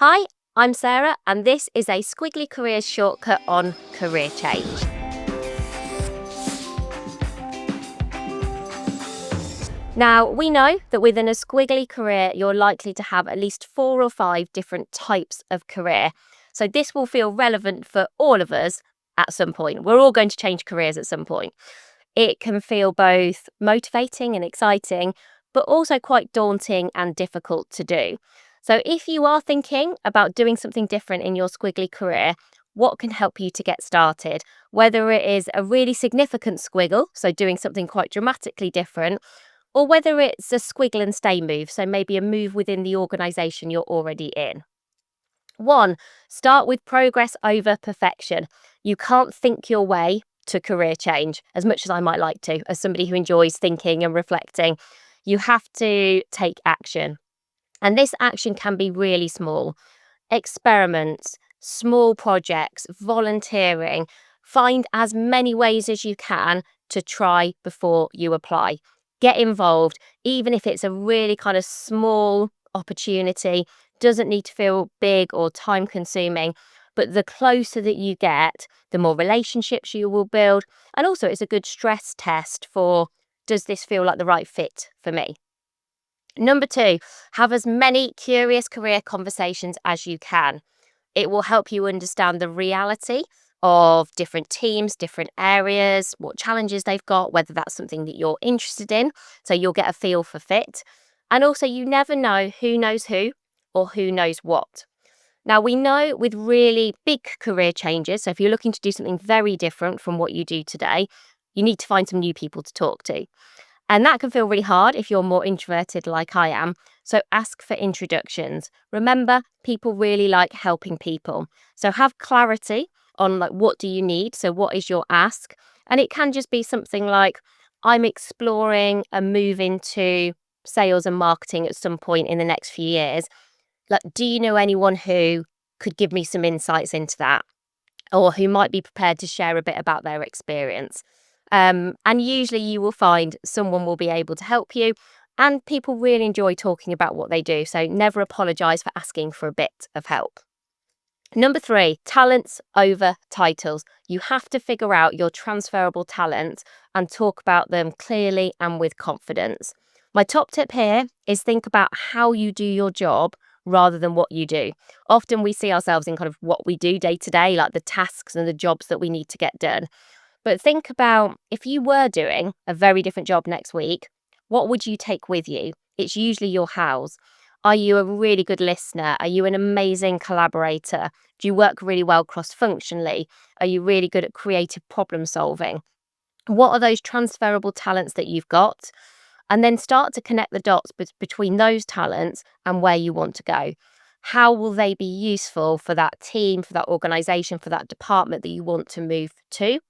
Hi, I'm Sarah, and this is a Squiggly Careers shortcut on career change. Now, we know that within a squiggly career, you're likely to have at least 4 or 5 different types of career. So, this will feel relevant for all of us at some point. We're all going to change careers at some point. It can feel both motivating and exciting, but also quite daunting and difficult to do. So, if you are thinking about doing something different in your squiggly career, what can help you to get started? Whether it is a really significant squiggle, so doing something quite dramatically different, or whether it's a squiggle and stay move, so maybe a move within the organisation you're already in. 1, start with progress over perfection. You can't think your way to career change, as much as I might like to, as somebody who enjoys thinking and reflecting. You have to take action. And this action can be really small. Experiments, small projects, volunteering. Find as many ways as you can to try before you apply. Get involved, even if it's a really kind of small opportunity. Doesn't need to feel big or time consuming, but the closer that you get, the more relationships you will build. And also, it's a good stress test for, does this feel like the right fit for me? Number 2, have as many curious career conversations as you can. It will help you understand the reality of different teams, different areas, what challenges they've got, whether that's something that you're interested in. So you'll get a feel for fit. And also, you never know who knows who or who knows what. Now, we know with really big career changes, so if you're looking to do something very different from what you do today, you need to find some new people to talk to. And that can feel really hard if you're more introverted like I am. So ask for introductions. Remember, people really like helping people. So have clarity on what do you need? So what is your ask? And it can just be something like, I'm exploring a move into sales and marketing at some point in the next few years. Do you know anyone who could give me some insights into that? Or who might be prepared to share a bit about their experience? And usually you will find someone will be able to help you, and people really enjoy talking about what they do. So never apologise for asking for a bit of help. Number 3, talents over titles. You have to figure out your transferable talents and talk about them clearly and with confidence. My top tip here is think about how you do your job rather than what you do. Often we see ourselves in kind of what we do day to day, like the tasks and the jobs that we need to get done. But think about if you were doing a very different job next week, what would you take with you? It's usually your hows. Are you a really good listener? Are you an amazing collaborator? Do you work really well cross-functionally? Are you really good at creative problem solving? What are those transferable talents that you've got? And then start to connect the dots between those talents and where you want to go. How will they be useful for that team, for that organisation, for that department that you want to move to?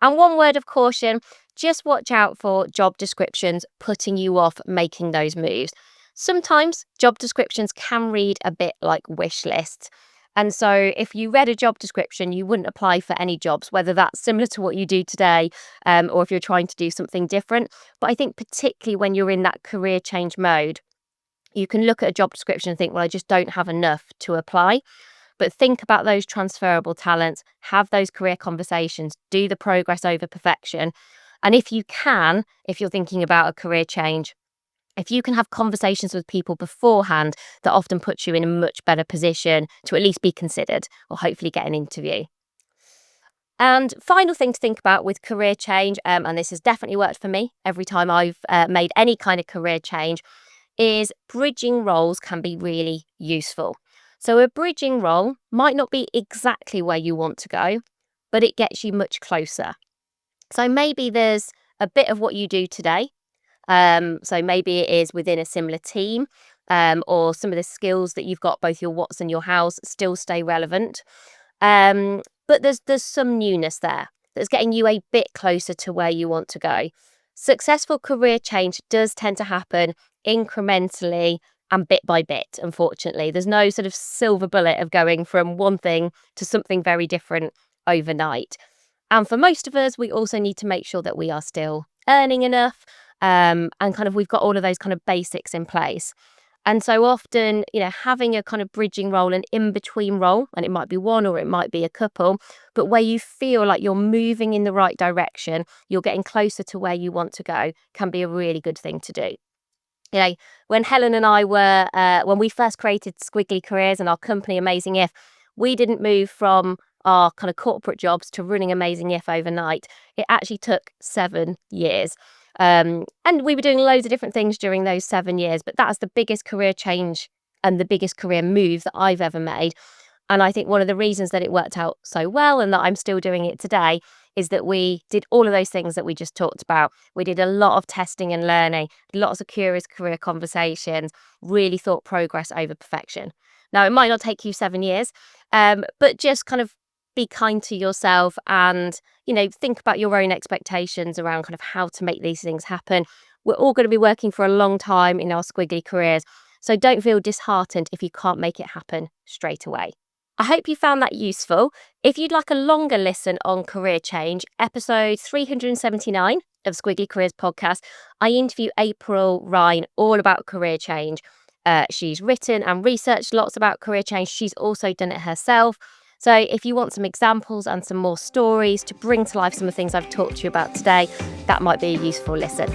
And one word of caution, just watch out for job descriptions putting you off making those moves. Sometimes job descriptions can read a bit like wish lists. And so if you read a job description, you wouldn't apply for any jobs, whether that's similar to what you do today or if you're trying to do something different. But I think particularly when you're in that career change mode, you can look at a job description and think, well, I just don't have enough to apply. But think about those transferable talents, have those career conversations, do the progress over perfection. And if you can, if you're thinking about a career change, if you can have conversations with people beforehand, that often puts you in a much better position to at least be considered or hopefully get an interview. And final thing to think about with career change, and this has definitely worked for me every time I've made any kind of career change, is bridging roles can be really useful. So a bridging role might not be exactly where you want to go, but it gets you much closer. So maybe there's a bit of what you do today. So maybe it is within a similar team, or some of the skills that you've got, both your what's and your hows, still stay relevant. But there's some newness there that's getting you a bit closer to where you want to go. Successful career change does tend to happen incrementally and bit by bit, unfortunately. There's no sort of silver bullet of going from one thing to something very different overnight. And for most of us, we also need to make sure that we are still earning enough, and kind of we've got all of those kind of basics in place. And so often, having a kind of bridging role, an in-between role, and it might be one or it might be a couple, but where you feel like you're moving in the right direction, you're getting closer to where you want to go, can be a really good thing to do. When Helen and I when we first created Squiggly Careers and our company Amazing If, we didn't move from our kind of corporate jobs to running Amazing If overnight. It actually took 7 years. And we were doing loads of different things during those 7 years, but that's the biggest career change and the biggest career move that I've ever made. And I think one of the reasons that it worked out so well and that I'm still doing it today is that we did all of those things that we just talked about. We did a lot of testing and learning, lots of curious career conversations, really thought progress over perfection. Now, it might not take you 7 years, but just kind of be kind to yourself and, think about your own expectations around kind of how to make these things happen. We're all going to be working for a long time in our squiggly careers, so don't feel disheartened if you can't make it happen straight away. I hope you found that useful. If you'd like a longer listen on career change, episode 379 of Squiggly Careers podcast, I interview April Rinne all about career change. She's written and researched lots about career change. She's also done it herself. So if you want some examples and some more stories to bring to life some of the things I've talked to you about today, that might be a useful listen.